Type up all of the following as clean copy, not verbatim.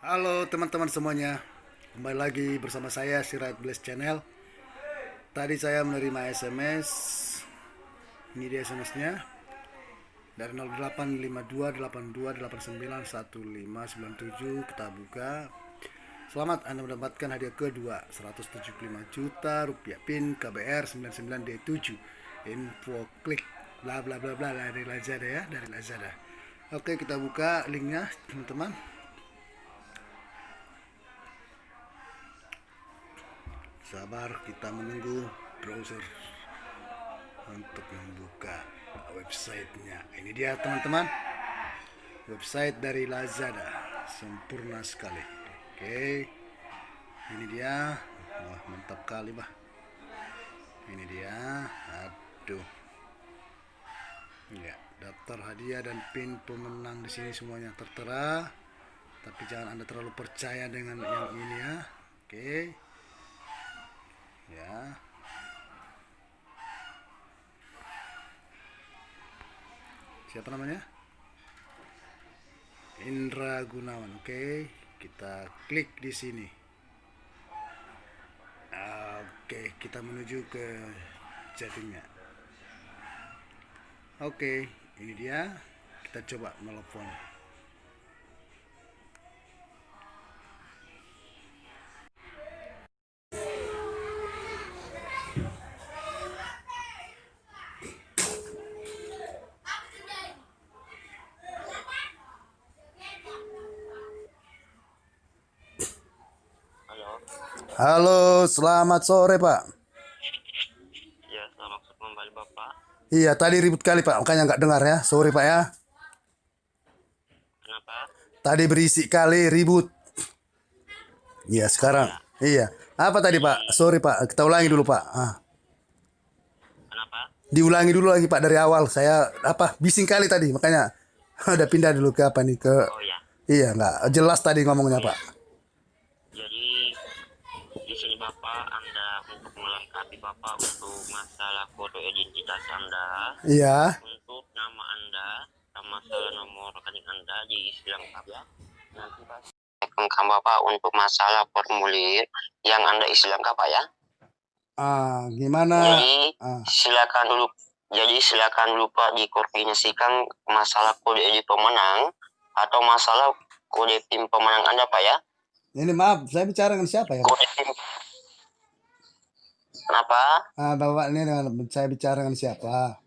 Halo teman-teman semuanya, kembali lagi bersama saya si Right Blast Channel. Tadi saya menerima SMS, ini dia SMS-nya dari 085282891597. Kita buka. Selamat, Anda mendapatkan hadiah kedua 175 juta rupiah, PIN KBR 99D7, info klik bla bla bla bla dari Lazada ya, dari Lazada. Oke, kita buka linknya teman-teman. Sabar, kita menunggu browser untuk membuka websitenya. Ini dia teman-teman, website dari Lazada, sempurna sekali. Oke, ini dia. Wah, mantap kali bah. Ini dia. Aduh, ya, daftar hadiah dan pin pemenang di sini semuanya tertera. Tapi jangan Anda terlalu percaya dengan yang ini ya. Oke. Ya, siapa namanya? Indra Gunawan. Oke, kita klik di sini. Oke, kita menuju ke chattingnya. Oke, ini dia. Kita coba telepon. Halo, selamat sore Pak. Ya, selamat kembali Bapak. Iya, tadi ribut kali Pak, makanya nggak dengar ya. Sorry Pak ya. Kenapa? Tadi berisik kali, ribut. Iya, sekarang. Ya, Iya. Apa tadi Pak? Sorry Pak, kita ulangi dulu Pak. kenapa? Diulangi dulu lagi Pak dari awal. Saya bising kali tadi, makanya udah pindah dulu ke apa nih ke. Oh ya, Iya, nggak jelas tadi ngomongnya Pak. jadi di sini Bapak Anda untuk melengkapi Bapak untuk masalah foto identitas Anda, Iya. untuk nama Anda, dan masalah nomor rekening Anda diisi lengkap ya. Nanti Pak akan Bapak untuk masalah formulir yang Anda isi lengkap Pak ya. Gimana? Jadi silakan dulu. Jadi silakan dulu Pak dikoordinasikan masalah kode edit pemenang atau masalah kode PIN pemenang Anda Pak ya. Ini maaf, saya bicara dengan siapa ya Pak? Kode PIN kenapa? Bapak ini saya bicara dengan siapa?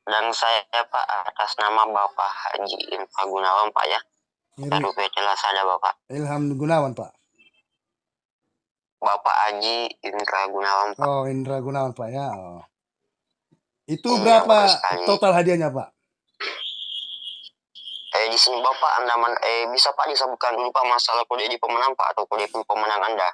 Dan saya Pak atas nama Bapak Haji Infra Gunawan Pak ya. Baru PT Lazada Bapak. Ilham Gunawan Pak. Bapak Haji Infra Gunawan Pak. Oh, Indra Gunawan Pak ya. Oh. Itu Iya, berapa betul sekali. total hadiahnya Pak? Di sini Bapak Anda bisa Pak disebutkan dulu Pak masalah kode edit pemenang Pak atau kode PIN pemenang Anda.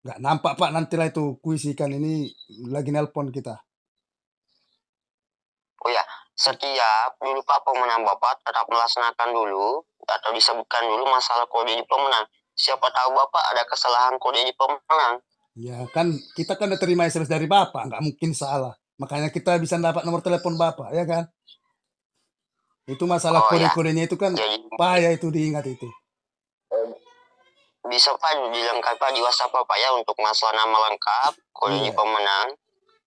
Nggak nampak Pak, nantilah itu kuisikan, ini lagi nelpon kita. Oh ya, setiap dulu Pak pemenang Bapak tetap melaksanakan dulu atau disebutkan dulu masalah kode edit pemenang. Siapa tahu Bapak ada kesalahan kode edit pemenang. Ya kan, kita kan udah terima SMS dari Bapak, nggak mungkin salah. Makanya kita bisa dapat nomor telepon Bapak, ya kan? Itu masalah Oh ya, kode-kodenya itu kan jadi payah itu diingat itu. bisa Pak dilengkapi Pak di WhatsApp Bapak ya untuk masalah nama lengkap, kode edit Iya. pemenang,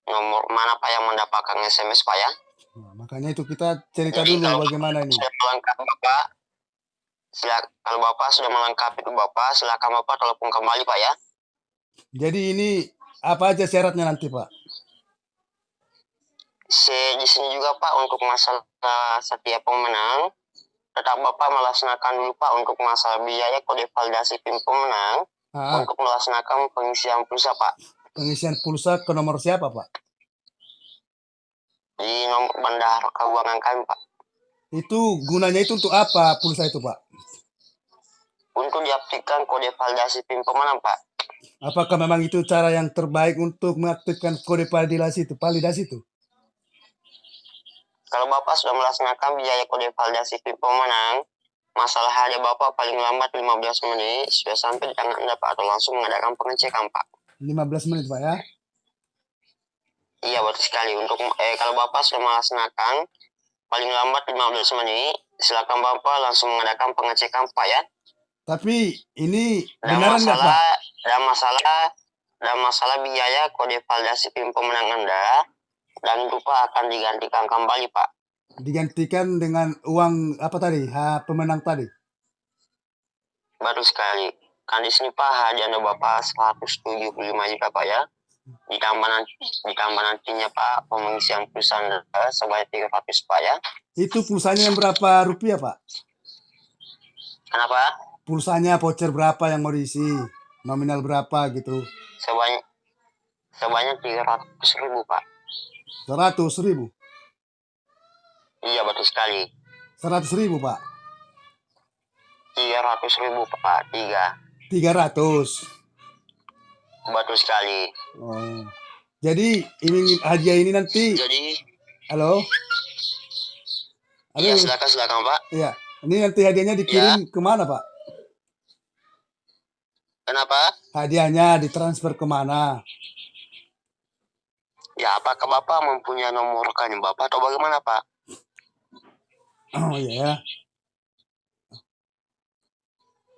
nomor mana Pak yang mendapatkan SMS Pak ya. Nah, makanya itu kita cerita Jadi dulu kalau bagaimana ini. sudah melengkapi Bapak, kalau Bapak sudah melengkapi itu Bapak, silakan Bapak telepon kembali Pak ya. Jadi ini apa aja syaratnya nanti Pak? Di sini juga Pak untuk masalah setiap pemenang, tetap Bapak melaksanakan dulu Pak untuk masalah biaya kode validasi PIN pemenang untuk melaksanakan pengisian pulsa Pak. Pengisian pulsa ke nomor siapa Pak? Di nomor bendahara keuangan kami Pak. Itu gunanya itu untuk apa pulsa itu Pak? Untuk diaktifkan kode validasi PIN pemenang Pak. Apakah memang itu cara yang terbaik untuk mengaktifkan kode validasi itu? Validasi itu? Kalau Bapak sudah melaksanakan biaya kode validasi PIN pemenang, masalah hadiah Bapak paling lambat 15 menit sudah sampai di tangan Anda Pak atau langsung mengadakan pengecekan Pak. 15 menit Pak ya? Iya betul sekali. Untuk kalau Bapak sudah melaksanakan paling lambat 15 menit, silakan Bapak langsung mengadakan pengecekan Pak ya. Tapi ini Dan beneran nggak Pak? masalah biaya kode validasi PIN pemenang Anda dan itu Pak akan digantikan kembali Pak. Digantikan dengan uang apa tadi? Pemenang tadi. Baru sekali. Kan di sini Pak hadiah Anda Bapak 175 juta Pak ya. Ditambah nantinya Pak pengisian pulsa Anda sebanyak 300 Pak ya. Itu pulsanya yang berapa rupiah Pak? Kenapa? Pulsanya voucher berapa yang mau diisi? Nominal berapa gitu? Sebanyak 300.000 Pak. 100.000? Iya betul sekali. 100.000 Pak? 300.000 Pak. 300. Betul sekali. Oh. Jadi ini hadiah ini nanti. Jadi. Halo. Iya silakan Pak. Iya. Ini nanti hadiahnya dikirim kemana Pak? Kenapa? Hadiahnya ditransfer kemana? Ya apakah Bapak mempunyai nomor rekening Bapak atau bagaimana Pak? Oh iya.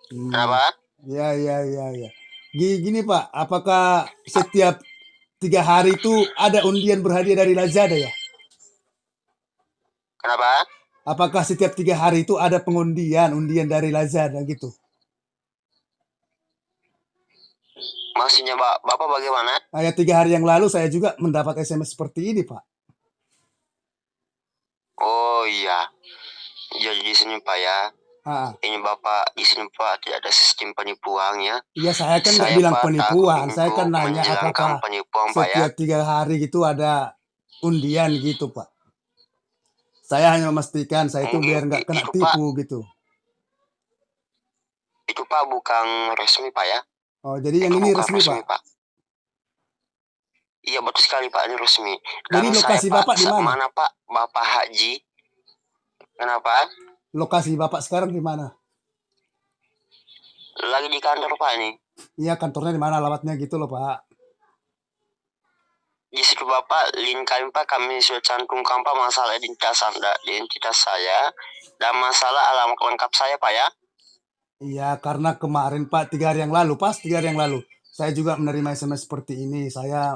Kenapa? Ya. Gini Pak, apakah setiap 3 hari itu ada undian berhadiah dari Lazada ya? Kenapa? Apakah setiap 3 hari itu ada undian dari Lazada gitu? Maksudnya Bapak bagaimana? Kayak 3 hari yang lalu saya juga mendapat SMS seperti ini Pak. Oh iya. Jadi di sini Pak ya. Ini Bapak di sini Pak tidak ada sistem penipuan ya. Iya saya kan nggak bilang penipuan, saya kan nanya apakah setiap 3 hari gitu ada undian gitu Pak. Saya hanya memastikan saya itu biar nggak kena tipu gitu. Itu Pak bukan resmi Pak ya. Oh jadi yang ini resmi Pak? Iya betul sekali Pak, ini resmi. Jadi lokasi Bapak di mana? Mana Pak? Bapak Haji. Kenapa? Lokasi Bapak sekarang di mana? Lagi di kantor Pak ini. Iya kantornya di mana, alamatnya gitu loh Pak. Di situ Bapak, link kami Pak, kami sudah cantumkan Pak masalah identitas saya dan masalah alamat lengkap saya Pak ya. Iya karena kemarin Pak 3 hari yang lalu, saya juga menerima SMS seperti ini. Saya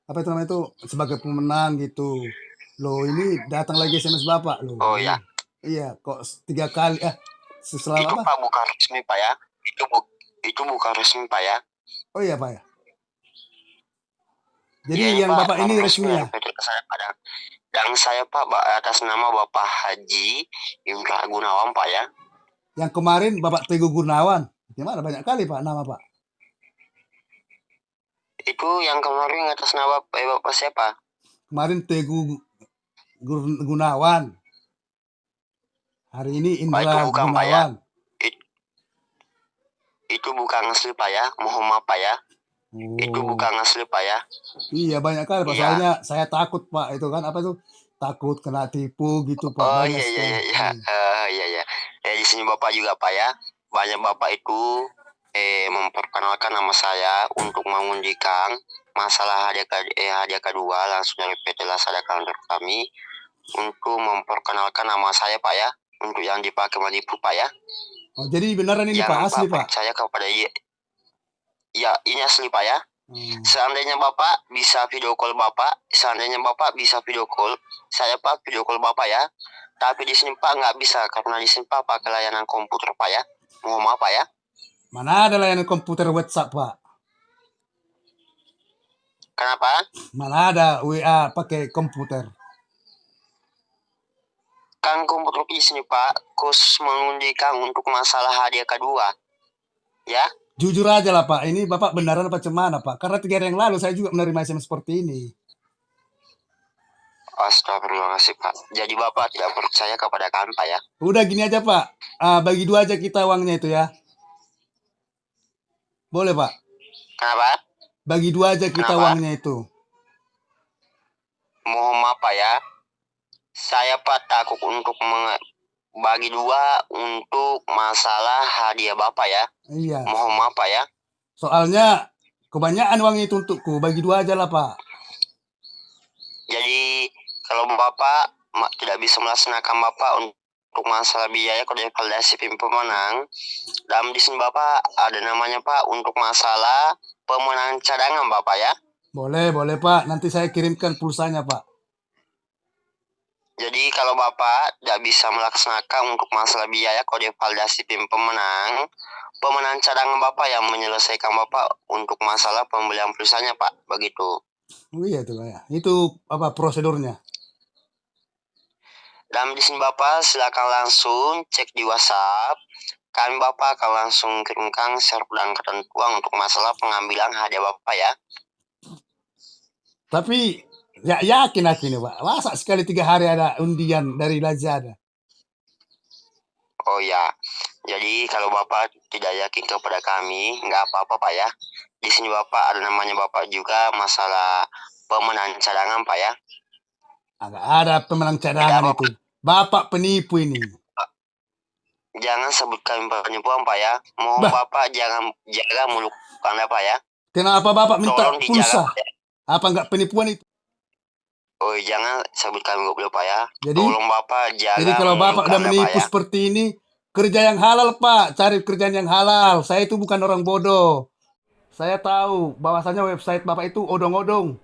apa itu namanya itu sebagai pemenang gitu. Loh ini datang lagi SMS Bapak loh. Oh ya. Iya kok 3 kali setelah itu apa? Pak bukan resmi Pak ya. Itu bukan resmi Pak ya. Oh iya Pak ya. Jadi ya, yang Pak, Bapak ini resmi ya? Dan saya Pak atas nama Bapak Haji Indra Gunawan Pak ya. Yang kemarin Bapak Teguh Gunawan. Gimana banyak kali Pak nama Pak? Itu yang kemarin atas nama Bapak siapa? Kemarin Teguh Gunawan. Hari ini Indra bukan, Gunawan. Pak, ya? Itu bukan asli Pak ya. Mohon maaf Pak ya. Oh. Itu bukan asli Pak ya. Iya banyak kali Pak. Soalnya saya takut Pak. Itu kan apa tuh? Takut kena tipu gitu Pak. Oh iya. Iya. Di sini Bapak juga Pak ya. Banyak Bapak itu memperkenalkan nama saya untuk mengundikan masalah hadiah kedua langsung dari PT Lazada kantor kami untuk memperkenalkan nama saya Pak ya, untuk yang dipakai menipu Pak ya. Oh jadi beneran ini Pak, asli Pak? Saya kepada ya ini asli Pak ya. Seandainya Bapak bisa video call Bapak, saya Pak video call Bapak ya. Tapi di sini Pak nggak bisa karena di sini Pak pakai layanan komputer Pak ya. Mohon maaf Pak ya. Mana ada layanan komputer WhatsApp Pak? Kenapa? Mana ada WA pakai komputer? Kan komputer di sini Pak, khusus mengundikan untuk masalah hadiah kedua. Ya? Jujur aja lah Pak, ini Bapak beneran apa cemana Pak? Karena 3 hari yang lalu saya juga menerima SMS seperti ini. Astagfirullahaladzim Pak. Jadi Bapak tidak percaya kepada kami Pak ya? Udah gini aja Pak, bagi 2 aja kita uangnya itu ya. Boleh Pak? Kenapa? Bagi 2 aja kita uangnya itu. Mohon maaf Pak ya. Saya Pak takut untuk bagi 2 untuk masalah hadiah Bapak ya. Iya. Mohon maaf Pak ya. Soalnya kebanyakan uangnya itu untukku, bagi 2 aja lah Pak. kalau Bapak tidak bisa melaksanakan Bapak untuk masalah biaya kode validasi PIN pemenang, dalam di sini Bapak ada namanya Pak untuk masalah pemenang cadangan Bapak ya. Boleh Pak. Nanti saya kirimkan pulsanya Pak. Jadi kalau Bapak tidak bisa melaksanakan untuk masalah biaya kode validasi PIN pemenang, pemenang cadangan Bapak yang menyelesaikan Bapak untuk masalah pembelian pulsanya Pak, begitu. Oh iya tuh ya. Itu apa prosedurnya? Dan di sini Bapak silakan langsung cek di WhatsApp. Kami Bapak akan langsung kirimkan syarat dan ketentuan untuk masalah pengambilan hadiah Bapak ya. Tapi ya yakin aku ini Pak. Masa sekali 3 hari ada undian dari Lazada? Oh ya, jadi kalau Bapak tidak yakin kepada kami, nggak apa-apa Pak ya. Di sini Bapak ada namanya Bapak juga masalah pemenang cadangan Pak ya. Agak ada pemenang cadangan itu. Bapak penipu ini. Jangan sebutkan penipuan Pak ya. Mohon Bapak jangan jaga mulut Anda Pak ya. Kenapa Bapak minta Tolong pulsa? dijaga, Pak ya. Apa enggak penipuan itu? Oh jangan sebutkan goblok Pak ya. Jadi, tolong Bapak jaga. Jadi kalau Bapak udah menipu seperti ini, kerja yang halal Pak, cari kerjaan yang halal. Saya itu bukan orang bodoh. Saya tahu bahwasanya website Bapak itu odong-odong.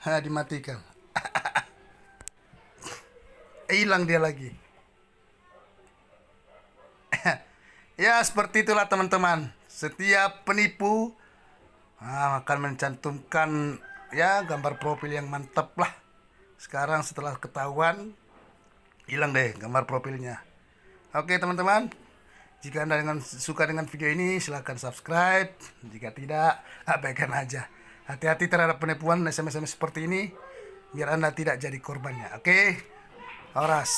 Dimatikan. Hilang dia lagi. Ya seperti itulah teman-teman. Setiap penipu akan mencantumkan ya gambar profil yang mantap lah. Sekarang setelah ketahuan, hilang deh gambar profilnya. Oke teman-teman, jika Anda suka dengan video ini silahkan subscribe. Jika tidak, abaikan aja. Hati-hati terhadap penipuan SMS seperti ini, biar Anda tidak jadi korbannya. Oke? Horas.